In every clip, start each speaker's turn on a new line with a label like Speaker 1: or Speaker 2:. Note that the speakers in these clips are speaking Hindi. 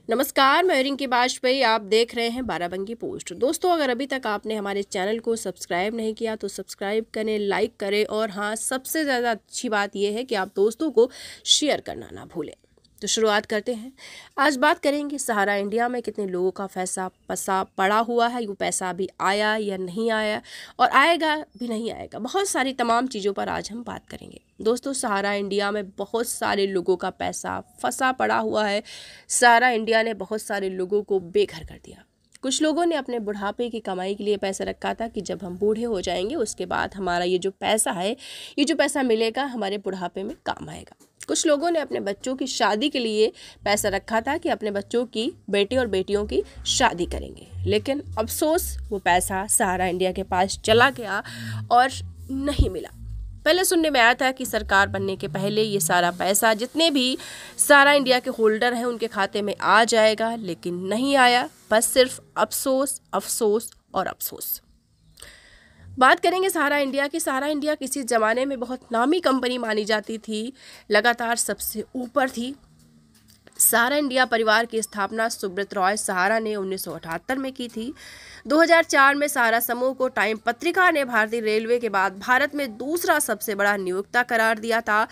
Speaker 1: नमस्कार, मैं रिंकी बाजपेयी। आप देख रहे हैं बाराबंकी पोस्ट। दोस्तों, अगर अभी तक आपने हमारे चैनल को सब्सक्राइब नहीं किया तो सब्सक्राइब करें, लाइक करें और हाँ, सबसे ज़्यादा अच्छी बात यह है कि आप दोस्तों को शेयर करना ना भूलें। तो शुरुआत करते हैं। आज बात करेंगे सहारा इंडिया में कितने लोगों का पैसा पड़ा हुआ है, वो पैसा अभी आया या नहीं आया और आएगा भी नहीं आएगा। बहुत सारी तमाम चीज़ों पर आज हम बात करेंगे। दोस्तों, सहारा इंडिया में बहुत सारे लोगों का पैसा फंसा पड़ा हुआ है। सहारा इंडिया ने बहुत सारे लोगों को बेघर कर दिया। कुछ लोगों ने अपने बुढ़ापे की कमाई के लिए पैसा रखा था कि जब हम बूढ़े हो जाएंगे उसके बाद हमारा ये जो पैसा है, ये जो पैसा मिलेगा हमारे बुढ़ापे में काम आएगा। कुछ लोगों ने अपने बच्चों की शादी के लिए पैसा रखा था कि अपने बच्चों की बेटे और बेटियों की शादी करेंगे, लेकिन अफसोस वो पैसा सहारा इंडिया के पास चला गया और नहीं मिला। पहले सुनने में आया था कि सरकार बनने के पहले ये सारा पैसा जितने भी सहारा इंडिया के होल्डर हैं उनके खाते में आ जाएगा, लेकिन नहीं आया। बस सिर्फ अफसोस, अफसोस और अफसोस। बात करेंगे सहारा इंडिया की। सहारा इंडिया किसी ज़माने में बहुत नामी कंपनी मानी जाती थी, लगातार सबसे ऊपर थी। सहारा इंडिया परिवार की स्थापना सुब्रत रॉय सहारा ने 1978 में की थी। 2004 में सहारा समूह को टाइम पत्रिका ने भारतीय रेलवे के बाद भारत में दूसरा सबसे बड़ा नियोक्ता करार दिया था।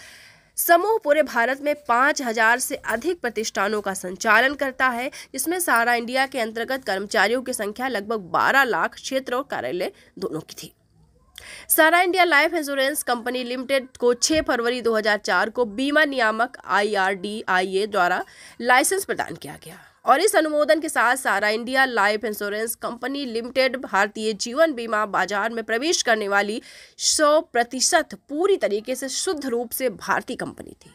Speaker 1: समूह पूरे भारत में 5000 से अधिक प्रतिष्ठानों का संचालन करता है, जिसमें सहारा इंडिया के अंतर्गत कर्मचारियों की संख्या लगभग 12 लाख क्षेत्र और कार्यालय दोनों की थी। Sahara India life insurance company limited को 6 फरवरी 2004 को बीमा नियामक IRDAI द्वारा लाइसेंस प्रदान किया गया और इस अनुमोदन के साथ Sahara India life insurance company limited भारतीय जीवन बीमा बाजार में प्रवेश करने वाली 100% पूरी तरीके से शुद्ध रूप से भारतीय कंपनी थी।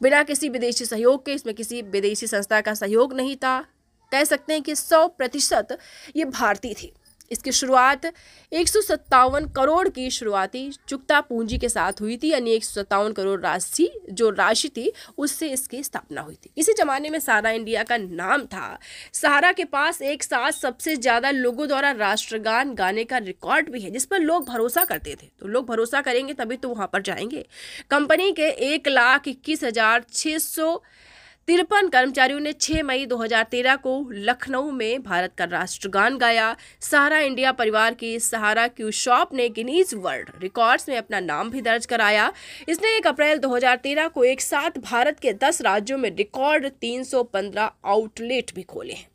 Speaker 1: बिना किसी विदेशी सहयोग के, इसमें किसी विदेशी संस्था का सहयोग नहीं था। कह सकते हैं कि 100% ये भारतीय थी। इसकी शुरुआत 157 करोड़ की शुरुआती चुकता पूंजी के साथ हुई थी, यानी 157 करोड़ राशि थी, उससे इसकी स्थापना हुई थी। इसी जमाने में सहारा इंडिया का नाम था। सहारा के पास एक साथ सबसे ज्यादा लोगों द्वारा राष्ट्रगान गाने का रिकॉर्ड भी है, जिस पर लोग भरोसा करते थे। तो लोग भरोसा करेंगे तभी तो वहां पर जाएंगे। कंपनी के 1,21,653 कर्मचारियों ने 6 मई 2013 को लखनऊ में भारत का राष्ट्रगान गाया। सहारा इंडिया परिवार की सहारा क्यू शॉप ने गिनीज वर्ल्ड रिकॉर्ड्स में अपना नाम भी दर्ज कराया। इसने 1 अप्रैल 2013 को एक साथ भारत के 10 राज्यों में रिकॉर्ड 315 आउटलेट भी खोले हैं।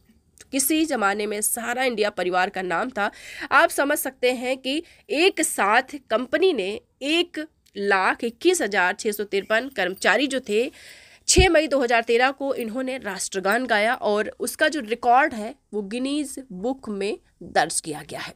Speaker 1: किसी जमाने में सहारा इंडिया परिवार का नाम था। आप समझ सकते हैं कि एक साथ कंपनी ने 1,21,653 कर्मचारी जो थे, 6 मई 2013 को इन्होंने राष्ट्रगान गाया और उसका जो रिकॉर्ड है वो गिनीज बुक में दर्ज किया गया है।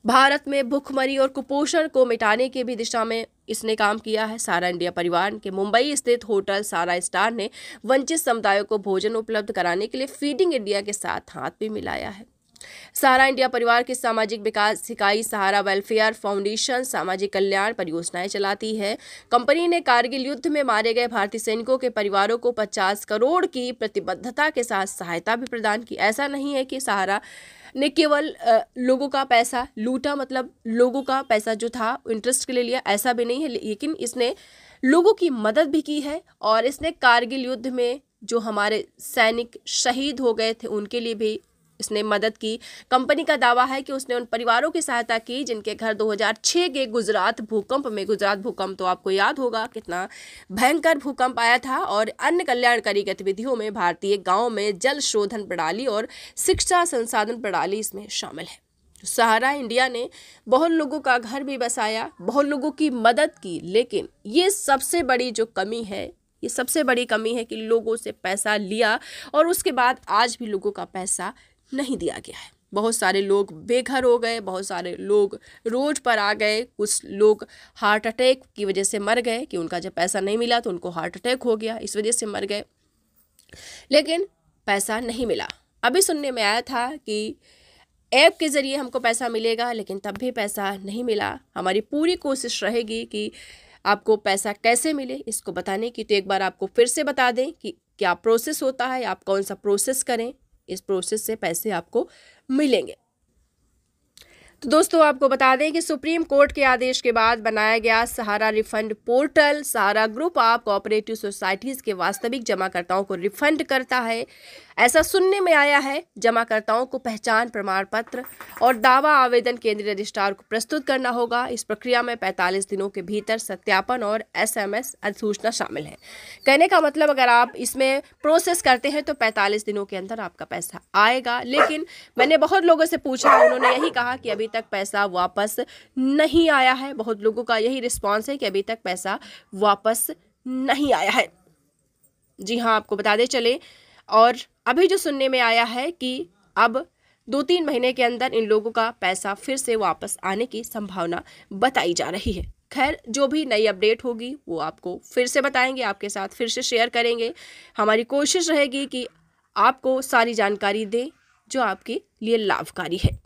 Speaker 1: भारत में भूखमरी और कुपोषण को मिटाने की भी दिशा में इसने काम किया है। सहारा इंडिया परिवार के मुंबई स्थित होटल सारा स्टार ने वंचित समुदायों को भोजन उपलब्ध कराने के लिए फीडिंग इंडिया के साथ हाथ भी मिलाया है। सहारा इंडिया परिवार की सामाजिक विकास इकाई सहारा वेलफेयर फाउंडेशन सामाजिक कल्याण परियोजनाएं चलाती है। कंपनी ने कारगिल युद्ध में मारे गए भारतीय सैनिकों के परिवारों को 50 करोड़ की प्रतिबद्धता के साथ सहायता भी प्रदान की। ऐसा नहीं है कि सहारा ने केवल लोगों का पैसा लूटा, मतलब लोगों का पैसा जो था इंटरेस्ट के लिए लिया, ऐसा भी नहीं है, लेकिन इसने लोगों की मदद भी की है और इसने कारगिल युद्ध में जो हमारे सैनिक शहीद हो गए थे उनके लिए भी इसने मदद की। कंपनी का दावा है कि उसने उन परिवारों की सहायता की जिनके घर 2006 के गुजरात भूकंप तो आपको याद होगा कितना भयंकर भूकंप आया था, और अन्य कल्याणकारी गतिविधियों में भारतीय गांव में जल शोधन प्रणाली और शिक्षा संसाधन प्रणाली इसमें शामिल है। सहारा इंडिया ने बहुत लोगों का घर भी बसाया, बहुत लोगों की मदद की, लेकिन ये सबसे बड़ी कमी है कि लोगों से पैसा लिया और उसके बाद आज भी लोगों का पैसा नहीं दिया गया है। बहुत सारे लोग बेघर हो गए, बहुत सारे लोग रोड पर आ गए, कुछ लोग हार्ट अटैक की वजह से मर गए कि उनका जब पैसा नहीं मिला तो उनको हार्ट अटैक हो गया, इस वजह से मर गए, लेकिन पैसा नहीं मिला। अभी सुनने में आया था कि ऐप के ज़रिए हमको पैसा मिलेगा, लेकिन तब भी पैसा नहीं मिला। हमारी पूरी कोशिश रहेगी कि आपको पैसा कैसे मिले इसको बताने की। तो एक बार आपको फिर से बता दें कि क्या प्रोसेस होता है, आप कौन सा प्रोसेस करें, इस प्रोसेस से पैसे आपको मिलेंगे। तो दोस्तों आपको बता दें कि सुप्रीम कोर्ट के आदेश के बाद बनाया गया Sahara refund portal Sahara group of cooperative societies के वास्तविक जमाकर्ताओं को रिफंड करता है, ऐसा सुनने में आया है। जमाकर्ताओं को पहचान प्रमाण पत्र और दावा आवेदन केंद्रीय रजिस्ट्रार को प्रस्तुत करना होगा। इस प्रक्रिया में 45 दिनों के भीतर सत्यापन और SMS अधिसूचना शामिल है। कहने का मतलब अगर आप इसमें प्रोसेस करते हैं तो 45 दिनों के अंदर आपका पैसा आएगा। लेकिन मैंने बहुत लोगों से पूछा, उन्होंने यही कहा कि अभी तक पैसा वापस नहीं आया है। बहुत लोगों का यही रिस्पॉन्स है कि अभी तक पैसा वापस नहीं आया है। जी हाँ, आपको बताते चले। और अभी जो सुनने में आया है कि अब 2-3 महीने के अंदर इन लोगों का पैसा फिर से वापस आने की संभावना बताई जा रही है। खैर, जो भी नई अपडेट होगी वो आपको फिर से बताएंगे, आपके साथ फिर से शेयर करेंगे। हमारी कोशिश रहेगी कि आपको सारी जानकारी दें जो आपके लिए लाभकारी है।